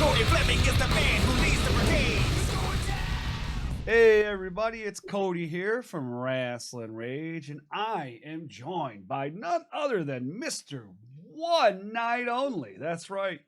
Cody Fleming is the man who leads the brigade. Hey everybody, it's Cody here from Rasslin Rage, and I am joined by none other than Mr. One Night Only. That's right.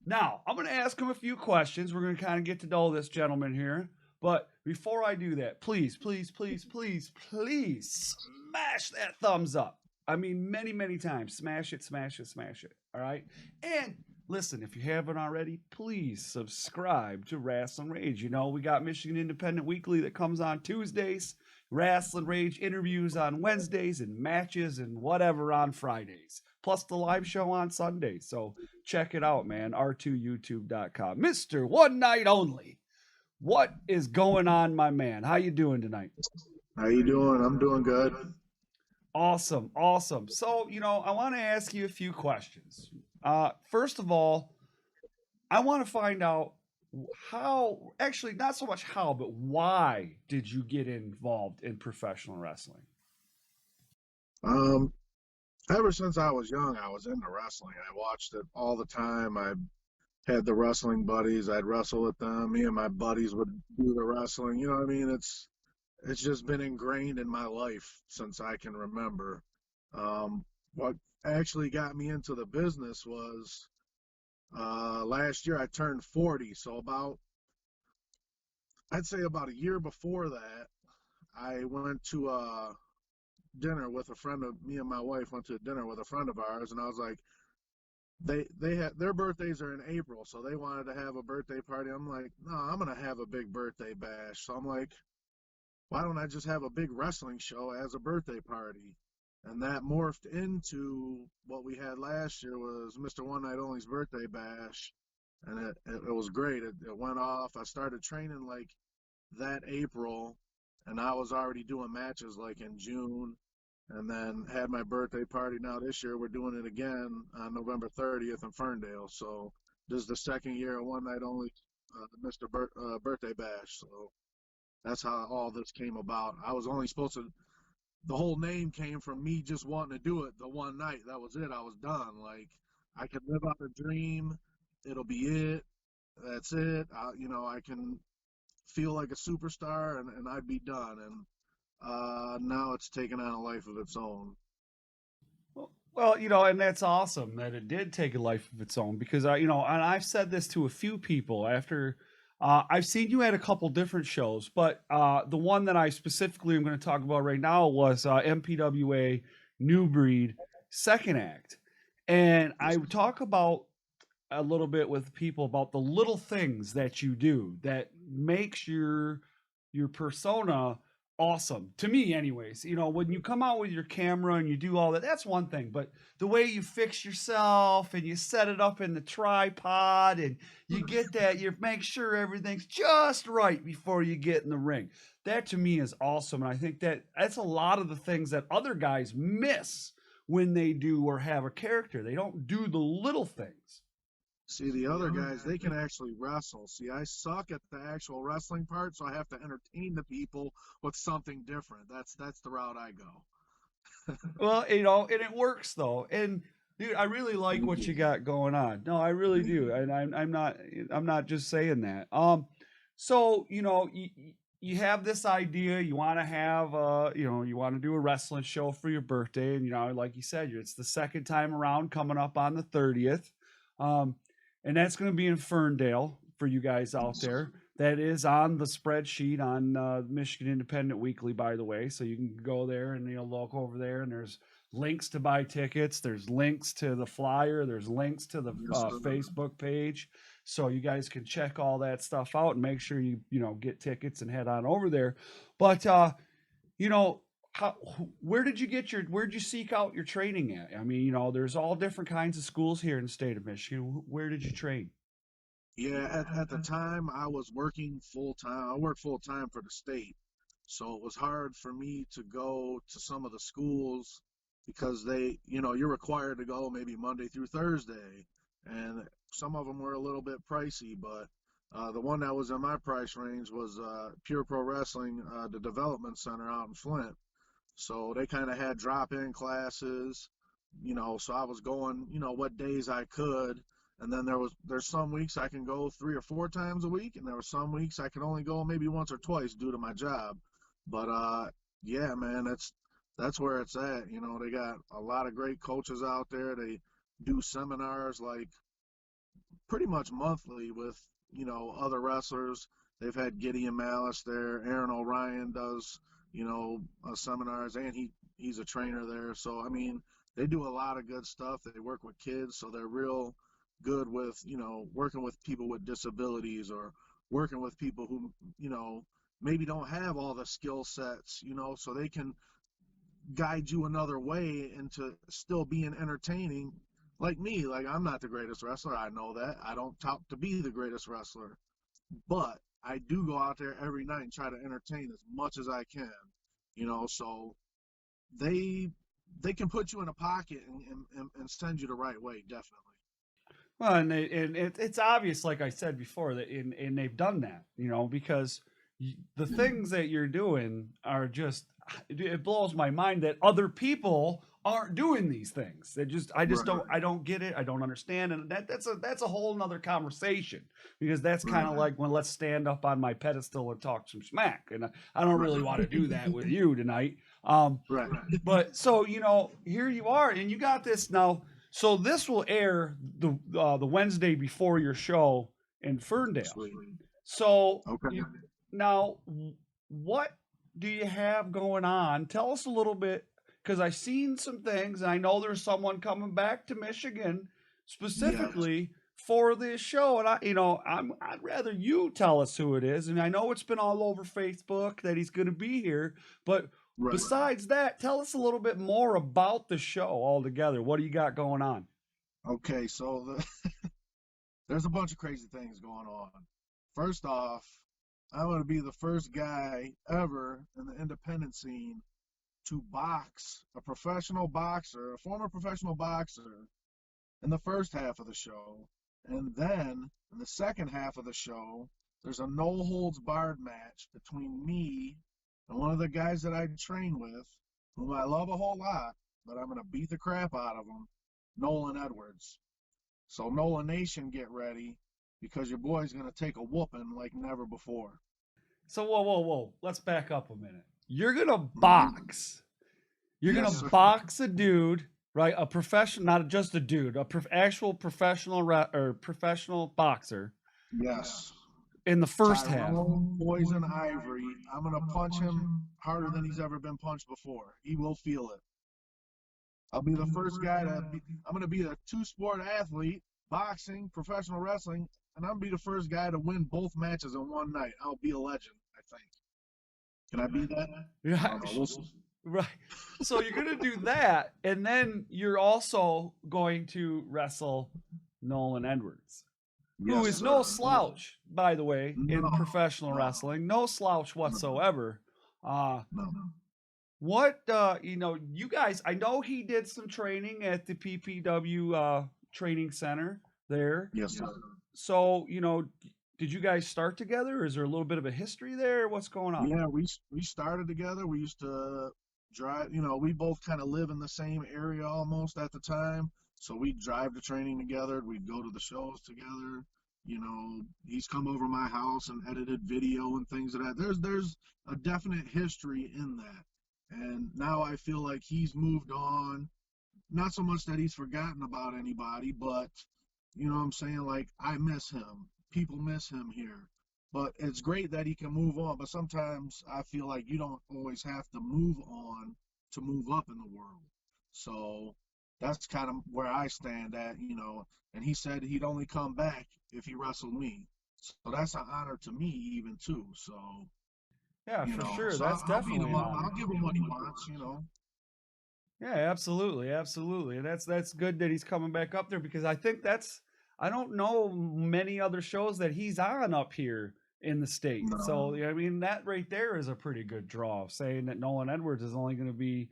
Now, I'm going to ask him a few questions. We're going to kind of get to know this gentleman here. But before I do that, please, please, please, please, please smash that thumbs up. I mean, many, many times. Smash it, smash it, smash it. All right. And listen, if you haven't already, please subscribe to Rasslin Rage. You know, we got Michigan Independent Weekly that comes on Tuesdays, Rasslin Rage interviews on Wednesdays, and matches and whatever on Fridays. Plus the live show on Sundays. So check it out, man. R2YouTube.com. Mr. One Night Only. What is going on, my man? How you doing tonight? How you doing? I'm doing good. Awesome, awesome. So, you know, I want to ask you a few questions. First of all, I want to find out how, actually, not so much how, but why did you get involved in professional wrestling? Ever since I was young, I was into wrestling. I watched it all the time. I had the wrestling buddies. I'd wrestle with them. Me and my buddies would do the wrestling. You know what I mean? It's just been ingrained in my life since I can remember. What actually got me into the business was last year I turned 40. So I'd say about a year before that, I went to dinner with a friend of me and my wife went to dinner with a friend of ours, and I was like, they had their birthdays are in April, so they wanted to have a birthday party. I'm like, no, I'm gonna have a big birthday bash. So I'm like, why don't I just have a big wrestling show as a birthday party? And that morphed into what we had last year was Mr. One Night Only's birthday bash, and it was great. It went off. I started training like that April, and I was already doing matches like in June, and then had my birthday party. Now this year we're doing it again on November 30th in Ferndale. So this is the second year of One Night Only Birthday Bash. So that's how all this came about. I was only supposed to, the whole name came from me just wanting to do it the one night. That was it. I was done. Like, I could live out a dream. It'll be it. That's it. I can feel like a superstar, and I'd be done. And now it's taken on a life of its own. Well, you know, and that's awesome that it did take a life of its own because and I've said this to a few people after I've seen you at a couple different shows, but the one that I specifically am going to talk about right now was MPWA New Breed Second Act, and I talk about a little bit with people about the little things that you do that makes your persona awesome to me anyways. You know, when you come out with your camera and you do all that, that's one thing, but the way you fix yourself and you set it up in the tripod and you get that, you make sure everything's just right before you get in the ring, that to me is awesome. And I think that's a lot of the things that other guys miss when they do or have a character. They don't do the little things. See, the other guys, they can actually wrestle. See, I suck at the actual wrestling part, so I have to entertain the people with something different. That's the route I go. Well, you know, and it works though. And dude, I really like what you got going on. No, I really do. And I'm not just saying that. So, you know, you have this idea, you want to have you want to do a wrestling show for your birthday, and you know, like you said, it's the second time around coming up on the 30th. And that's going to be in Ferndale for you guys out there. That is on the spreadsheet on Michigan Independent Weekly, by the way. So you can go there and look over there, and there's links to buy tickets. There's links to the flyer. There's links to the Facebook page. So you guys can check all that stuff out and make sure you get tickets and head on over there. But where'd you seek out your training at? I mean, there's all different kinds of schools here in the state of Michigan. Where did you train? Yeah, at the time I was working full time. I worked full time for the state. So it was hard for me to go to some of the schools because you're required to go maybe Monday through Thursday. And some of them were a little bit pricey, but the one that was in my price range was Pure Pro Wrestling, the Development Center out in Flint. So they kind of had drop-in classes, so I was going, what days I could. And then there's some weeks I can go 3 or 4 times a week, and there were some weeks I can only go maybe once or twice due to my job. But yeah, man, that's where it's at. You know, they got a lot of great coaches out there. They do seminars like pretty much monthly with, you know, other wrestlers. They've had Gideon Malice there. Aaron O'Ryan does, you know, seminars, and he's a trainer there. So I mean, they do a lot of good stuff. They work with kids, so they're real good with, you know, working with people with disabilities, or working with people who, you know, maybe don't have all the skill sets, you know, so they can guide you another way into still being entertaining. Like me, like I'm not the greatest wrestler. I know that. I don't talk to be the greatest wrestler, but I do go out there every night and try to entertain as much as I can, you know. So they can put you in a pocket and send you the right way, definitely. Well, and it's obvious, like I said before, that and they've done that, you know, because the things that you're doing are just, it blows my mind that other people aren't doing these things. I just Right. don't get it. I don't understand, and that's a whole nother conversation, because that's kind of Right. like when let's stand up on my pedestal and talk some smack, and I don't really want to do that with you tonight. Right. But so, you know, here you are, and you got this now. So this will air the Wednesday before your show in Ferndale. Sweet. So Okay. now, what do you have going on? Tell us a little bit, because I've seen some things, and I know there's someone coming back to Michigan specifically for this show, and I'd rather you tell us who it is. And I know it's been all over Facebook that he's going to be here, but Right. besides that, tell us a little bit more about the show altogether. What do you got going on? Okay, so there's a bunch of crazy things going on. First off, I'm going to be the first guy ever in the independent scene to box a professional boxer, a former professional boxer, in the first half of the show. And then in the second half of the show, there's a no holds barred match between me and one of the guys that I train with, whom I love a whole lot, but I'm going to beat the crap out of him, Nolan Edwards. So Nolan Nation, get ready, because your boy's going to take a whooping like never before. So whoa. Let's back up a minute. You're going to box. You're Yes, going sir. to box a dude, right? A professional, not just a dude, actual professional boxer Yes. in the first half. Tyrone Poison Ivory. I'm going to punch him harder than he's ever been punched before. He will feel it. I'll be the first guy I'm going to be a two-sport athlete, boxing, professional wrestling, and I'm going to be the first guy to win both matches in one night. I'll be a legend, I think. Can I be that? Yeah. Right. So you're going to do that, and then you're also going to wrestle Nolan Edwards, who is no slouch, by the way, in professional wrestling. No slouch whatsoever. No. What, you guys, I know he did some training at the PPW training center there. Yes, sir. So, did you guys start together? Or is there a little bit of a history there? What's going on? Yeah, we started together. We used to drive, we both kind of live in the same area almost at the time. So we'd drive to training together. We'd go to the shows together. He's come over my house and edited video and things like that. There's a definite history in that. And now I feel like he's moved on. Not so much that he's forgotten about anybody, but, you know what I'm saying? Like, I miss him. People miss him here. But it's great that he can move on. But sometimes I feel like you don't always have to move on to move up in the world. So that's kind of where I stand at, And he said he'd only come back if he wrestled me. So that's an honor to me even, too. So... Yeah, for sure. So That's definitely an honor. I'll give him what he wants, Yeah, absolutely. And that's good that he's coming back up there, because I think I don't know many other shows that he's on up here in the state. No. So, I mean, that right there is a pretty good draw, saying that Nolan Edwards is only going to be,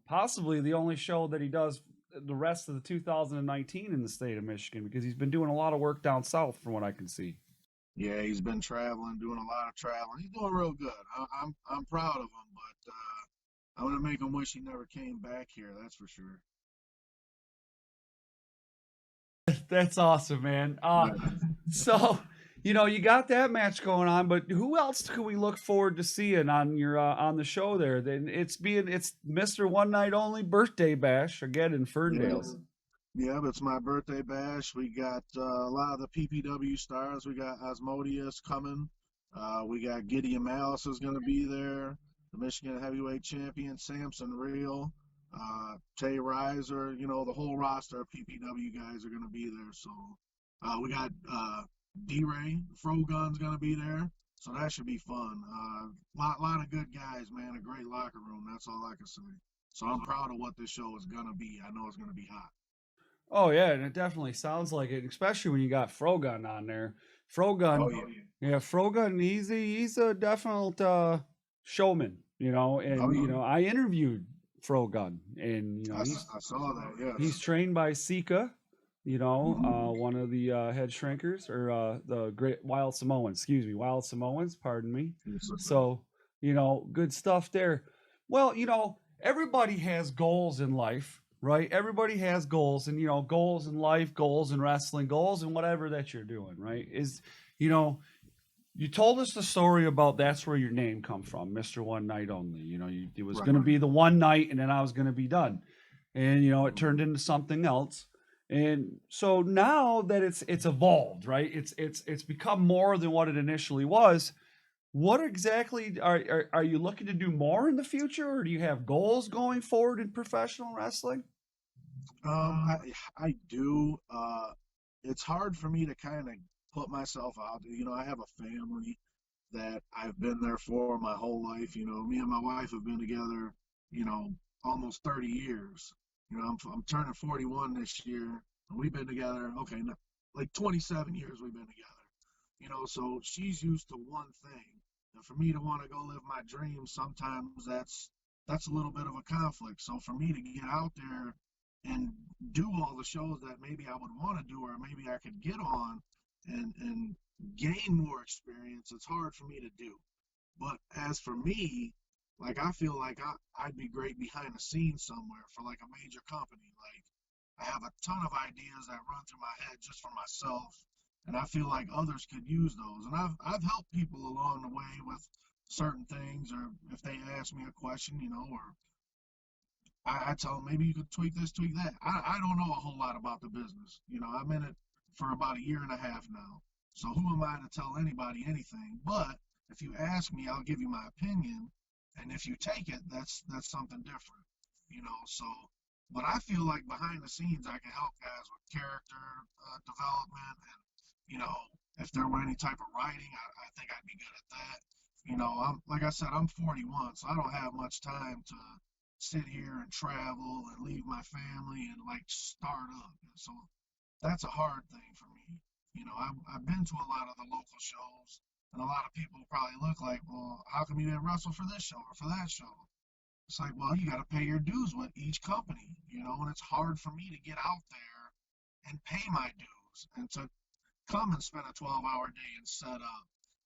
possibly the only show that he does the rest of the 2019 in the state of Michigan, because he's been doing a lot of work down south from what I can see. Yeah, he's been traveling, doing a lot of traveling. He's doing real good. I'm proud of him, but I'm gonna make him wish he never came back here. That's for sure. That's awesome, man. So you got that match going on, but who else can we look forward to seeing on your on the show there? Then it's Mr. One Night Only birthday bash again in Ferndale's. Yeah, but it's my birthday bash. We got a lot of the PPW stars. We got Osmodius coming. We got Gideon Malice is going to be there. The Michigan Heavyweight Champion, Samson Real, Tay Reiser. The whole roster of PPW guys are going to be there. So we got D-Ray, Frogun's going to be there. So that should be fun. Lot of good guys, man. A great locker room. That's all I can say. So I'm proud of what this show is going to be. I know it's going to be hot. Oh yeah, and it definitely sounds like it, especially when you got Frogun on there. Frogun, yeah, Frogun, he's a definite showman, and I interviewed Frogun, and I saw that. Yeah, he's trained by Sika, one of the head shrinkers or the great Wild Samoans, Wild Samoans, pardon me. So, good stuff there. Well, everybody has goals in life, right? Everybody has goals, and goals in life, goals in wrestling, goals in whatever that you're doing, right? You told us the story about that's where your name come from, Mr. One Night Only. It was going to be the one night, and then I was going to be done, and it turned into something else. And so now that it's evolved, right? It's become more than what it initially was. What exactly are you looking to do more in the future, or do you have goals going forward in professional wrestling? I do. It's hard for me to kind of put myself out there. I have a family that I've been there for my whole life. Me and my wife have been together, almost 30 years. I'm turning 41 this year, and we've been together, okay, like 27 years we've been together. So she's used to one thing. And for me to want to go live my dreams, sometimes that's a little bit of a conflict. So for me to get out there and do all the shows that maybe I would want to do, or maybe I could get on and gain more experience, it's hard for me to do. But as for me, like, I feel like I'd be great behind the scenes somewhere for like a major company. Like, I have a ton of ideas that run through my head just for myself, and I feel like others could use those. And I've helped people along the way with certain things, or if they ask me a question, or I tell them, maybe you could tweak this, tweak that. I don't know a whole lot about the business. I'm in it for about a year and a half now. So who am I to tell anybody anything? But if you ask me, I'll give you my opinion. And if you take it, that's something different. So, but I feel like behind the scenes, I can help guys with character development. And, if there were any type of writing, I think I'd be good at that. Like I said, I'm 41, so I don't have much time to sit here and travel and leave my family and like start up. And so that's a hard thing for me. I've been to a lot of the local shows, and a lot of people probably look like, well, how come you didn't wrestle for this show or for that show? It's like, well, you got to pay your dues with each company, and it's hard for me to get out there and pay my dues and to come and spend a 12-hour day and set up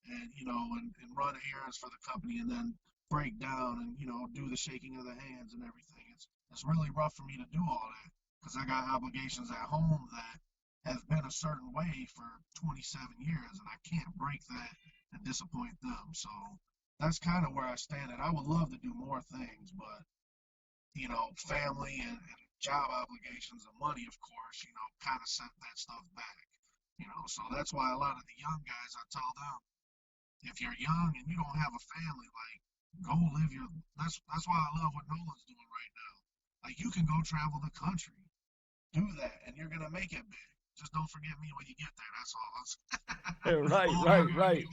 and, and run errands for the company and then break down and, do the shaking of the hands and everything. It's really rough for me to do all that because I got obligations at home that have been a certain way for 27 years, and I can't break that and disappoint them. So that's kind of where I stand. And I would love to do more things, but family and job obligations and money, of course, kind of set that stuff back. So that's why a lot of the young guys, I tell them, if you're young and you don't have a family, like, go live your. That's why I love what Nolan's doing right now. Like, you can go travel the country, do that, and you're gonna make it big. Just don't forget me when you get there. That's all. Right.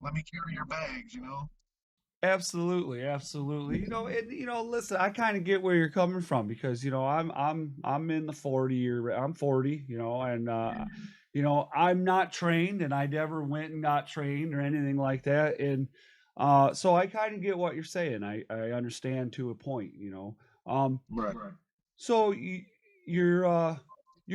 Let me carry your bags. Absolutely. And listen, I kind of get where you're coming from because I'm in the 40, and I'm not trained, and I never went and got trained or anything like that, and so I kind of get what you're saying. I understand to a point. Right. So you're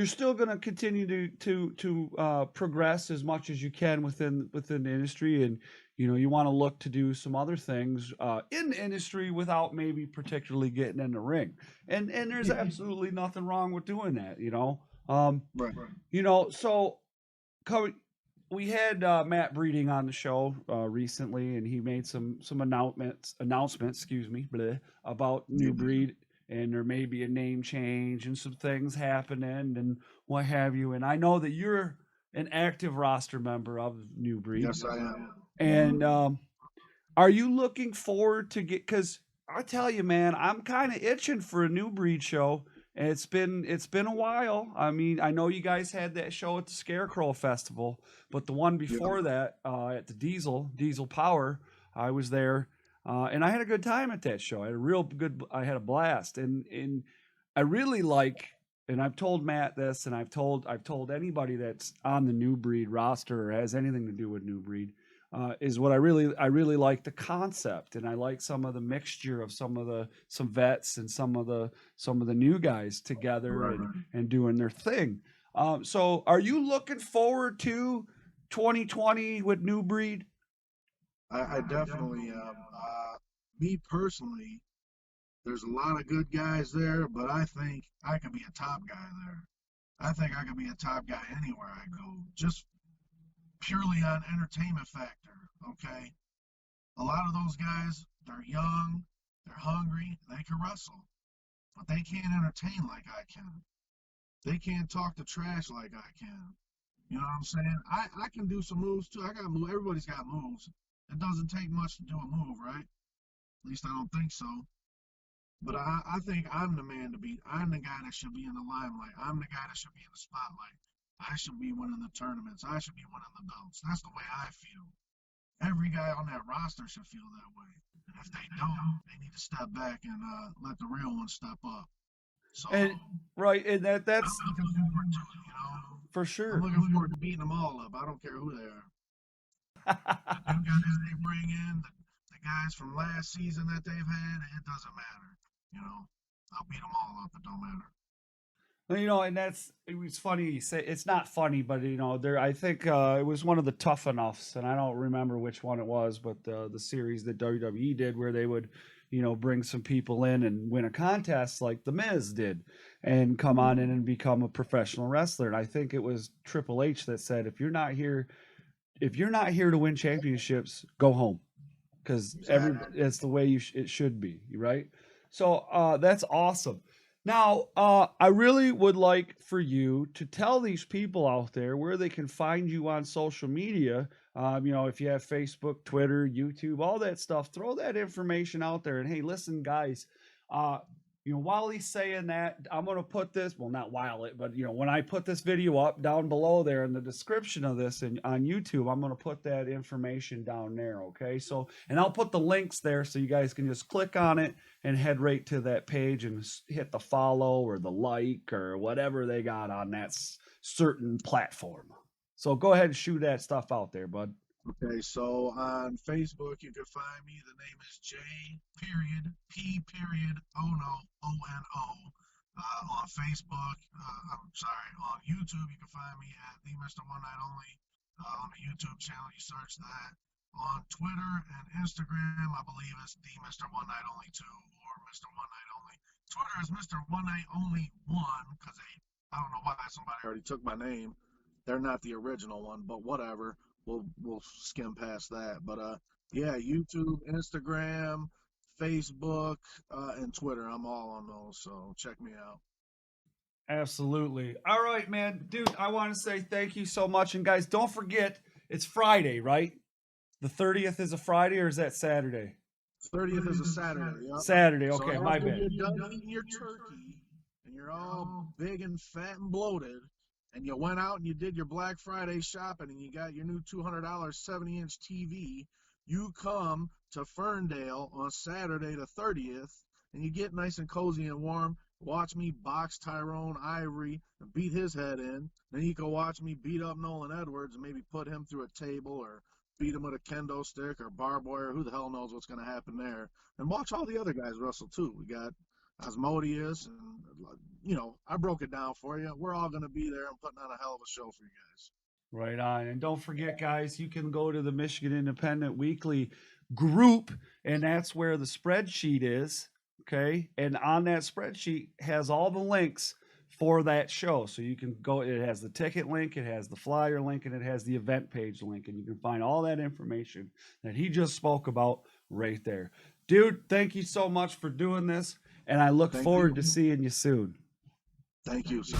still going to continue to progress as much as you can within the industry, and you want to look to do some other things in the industry without maybe particularly getting in the ring. And there's absolutely nothing wrong with doing that. Right. So we had Matt Breeding on the show recently, and he made some announcements, excuse me, about New Breed, and there may be a name change and some things happening and what have you. And I know that you're an active roster member of New Breed. Yes, I am. And are you looking forward to get? Because I tell you, man, I'm kind of itching for a New Breed show. And it's been a while. I mean, I know you guys had that show at the Scarecrow Festival, but the one before that at the Diesel Power, I was there, and I had a good time at that show. I had a blast, and I really like. And I've told Matt this, and I've told anybody that's on the New Breed roster or has anything to do with New Breed, is what I really like the concept, and I like some of the mixture of some vets and some of the new guys together and doing their thing. So are you looking forward to 2020 with New Breed? I definitely am. Me personally, there's a lot of good guys there, but I think I could be a top guy there. I think I could be a top guy anywhere I go, just purely on entertainment factor, okay? A lot of those guys, they're young, they're hungry, they can wrestle, but they can't entertain like I can. They can't talk the trash like I can. You know what I'm saying? I can do some moves too. I got moves. Everybody's got moves. It doesn't take much to do a move, right? At least I don't think so. But I think I'm the man to beat. I'm the guy that should be in the limelight. I'm the guy that should be in the spotlight. I should be winning the tournaments. I should be winning the belts. That's the way I feel. Every guy on that roster should feel that way. And if they don't, they need to step back and let the real ones step up. So And right, and that's I'm looking forward to it, for I'm sure. looking forward to beating them all up. I don't care who they are. The new guys they bring in, the guys from last season that they've had, it doesn't matter. I'll beat them all up. It don't matter. And it was funny. You say it's not funny, but I think it was one of the Tough Enoughs, and I don't remember which one it was, but the series that WWE did where they would, bring some people in and win a contest like The Miz did, and come on in and become a professional wrestler. And I think it was Triple H that said, if you're not here to win championships, go home, because it's the way it should be, right? So that's awesome. Now, I really would like for you to tell these people out there where they can find you on social media. If you have Facebook, Twitter, YouTube, all that stuff, throw that information out there. And hey, listen, guys, while he's saying that, I'm going to put this, well, not while it, but when I put this video up down below there in the description of this and on YouTube, I'm going to put that information down there. Okay. So, and I'll put the links there so you guys can just click on it and head right to that page and hit the follow or the like or whatever they got on that certain platform. So go ahead and shoot that stuff out there, bud. Okay, so on Facebook, you can find me. The name is J.P.Ono, O-N-O. On Facebook, on YouTube, you can find me at the Mr. One Night Only. On the YouTube channel, you search that. On Twitter and Instagram, I believe it's the Mr. One Night Only 2 or Mr. One Night Only. Twitter is Mr. One Night Only 1 because I don't know why somebody already took my name. They're not the original one, but whatever. We'll skim past that. But yeah, YouTube, Instagram, Facebook, and Twitter. I'm all on those, so check me out. Absolutely. All right, man. Dude, I want to say thank you so much. And guys, don't forget, it's Friday, right? The 30th is a Friday, or is that Saturday? 30th is a Saturday. Yep. Saturday, okay, so my bad. You're done eating your turkey, and you're all big and fat and bloated, and you went out and you did your Black Friday shopping and you got your new $200 70-inch TV, you come to Ferndale on Saturday the 30th and you get nice and cozy and warm. Watch me box Tyrone Ivory and beat his head in. Then you can watch me beat up Nolan Edwards and maybe put him through a table or beat him with a kendo stick or barbed wire. Who the hell knows what's going to happen there. And watch all the other guys wrestle too. We got Asmodeus, and I broke it down for you. We're all going to be there and putting on a hell of a show for you guys. Right on. And don't forget, guys, you can go to the Michigan Independent Weekly group, and that's where the spreadsheet is. Okay. And on that spreadsheet has all the links for that show. So you can go, it has the ticket link, it has the flyer link, and it has the event page link. And you can find all that information that he just spoke about right there. Dude, thank you so much for doing this. And I look forward to seeing you soon. Thank you, sir.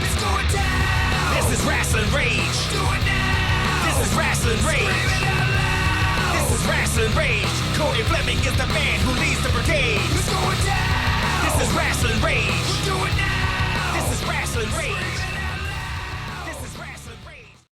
It's going down. This is Rasslin Rage. Do it now. This is Rasslin Rage. Scream it out loud. This is Rasslin Rage. Cody Fleming is the man who leads the brigade. It's going down. This is Rasslin Rage. Do it now. This is Rasslin Rage.